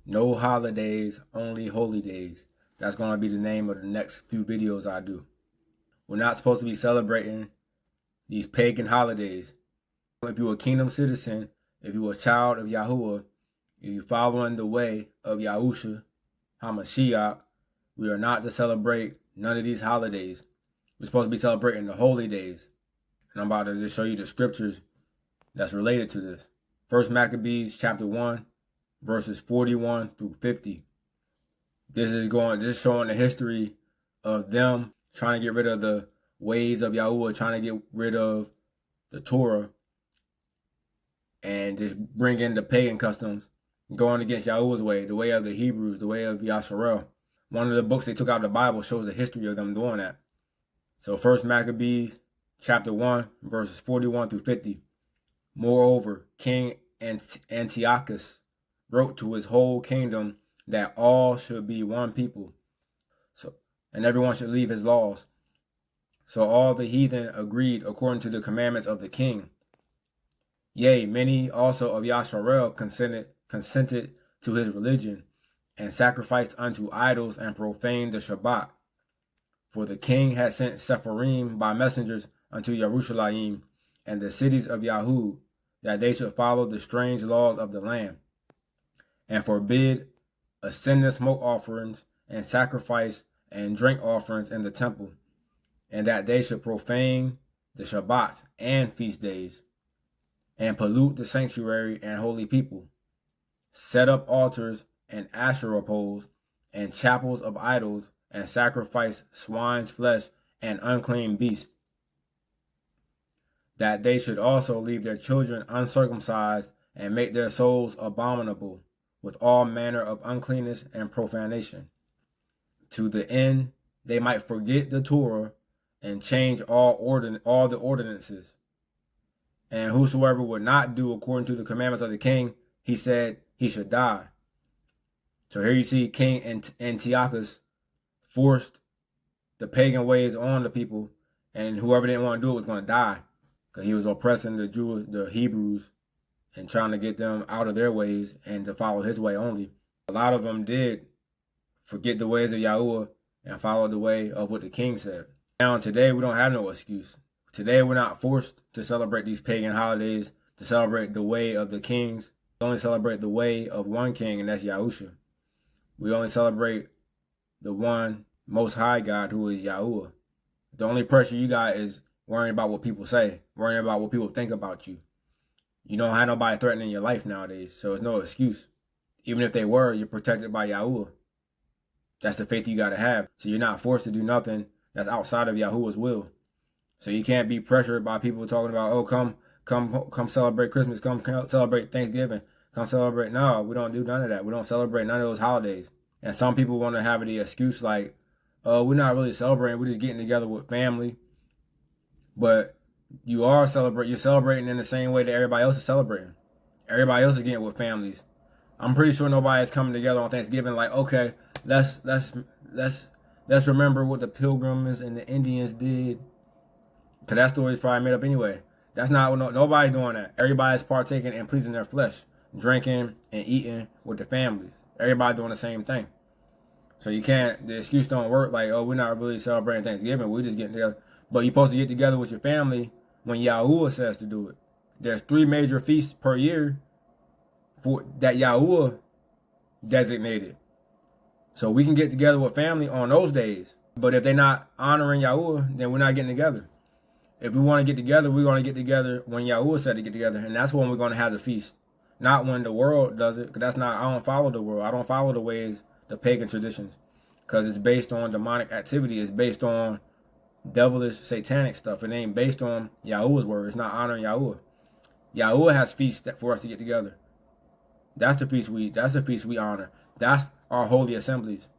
No holidays, only holy days. That's going to be the name of the next few videos I do. We're not supposed to be celebrating these pagan holidays. If you're a kingdom citizen, if you're a child of Yahuwah, if you're following the way of Yahusha, HaMashiach, we are not to celebrate none of these holidays. We're supposed to be celebrating the holy days. And I'm about to just show you the scriptures that's related to this. First Maccabees chapter 1, verses 41 through 50. This is showing the history of them trying to get rid of the ways of Yahuwah, trying to get rid of the Torah, and just bring in the pagan customs, going against Yahuwah's way, the way of the Hebrews, the way of Yasharel. One of the books they took out of the Bible shows the history of them doing that. So First Maccabees chapter 1, verses 41 through 50. Moreover, King Antiochus wrote to his whole kingdom that all should be one people, and everyone should leave his laws. So all the heathen agreed according to the commandments of the king. Yea, many also of Yasharel consented to his religion, and sacrificed unto idols and profaned the Shabbat. For the king had sent Sepharim by messengers unto Jerusalem and the cities of Yahud, that they should follow the strange laws of the land, and forbid ascending smoke offerings and sacrifice and drink offerings in the temple, and that they should profane the Shabbat and feast days, and pollute the sanctuary and holy people, set up altars and Asherah poles, and chapels of idols, and sacrifice swine's flesh and unclean beasts, that they should also leave their children uncircumcised, and make their souls abominable with all manner of uncleanness and profanation, to the end they might forget the Torah and change all the ordinances. And whosoever would not do according to the commandments of the king, he said he should die. So here you see King Antiochus forced the pagan ways on the people, and whoever didn't want to do it was going to die, because he was oppressing the Hebrews and trying to get them out of their ways and to follow his way only. A lot of them did forget the ways of Yahuwah and follow the way of what the king said. Now today we don't have no excuse. Today we're not forced to celebrate these pagan holidays, to celebrate the way of the kings. We only celebrate the way of one king, and that's Yahusha. We only celebrate the one most high God, who is Yahuwah. The only pressure you got is worrying about what people say, worrying about what people think about you. You don't have nobody threatening your life nowadays, so it's no excuse. Even if they were, you're protected by Yahuwah. That's the faith you got to have. So you're not forced to do nothing that's outside of Yahuwah's will. So you can't be pressured by people talking about, oh, come celebrate Christmas, come celebrate Thanksgiving, come celebrate. No, we don't do none of that. We don't celebrate none of those holidays. And some people want to have the excuse like, oh, we're not really celebrating, we're just getting together with family. But you're celebrating in the same way that everybody else is celebrating. Everybody else is getting with families. I'm pretty sure nobody's coming together on Thanksgiving like, okay, let's remember what the Pilgrims and the Indians did. Because that story is probably made up anyway. That's not, nobody's doing that. Everybody's partaking and pleasing their flesh, drinking and eating with their families. Everybody doing the same thing. So the excuse don't work like, oh, we're not really celebrating Thanksgiving, we're just getting together. But you're supposed to get together with your family when Yahuwah says to do it. There's 3 major feasts per year that Yahuwah designated. So we can get together with family on those days. But if they're not honoring Yahuwah, then we're not getting together. If we want to get together, we're going to get together when Yahuwah said to get together. And that's when we're going to have the feast. Not when the world does it. Because I don't follow the world. I don't follow the ways, the pagan traditions. Because it's based on demonic activity. It's based on devilish, satanic stuff. It ain't based on Yahuwah's word. It's not honoring Yahuwah. Yahuwah has feasts for us to get together. That's the feast we honor. That's our holy assemblies.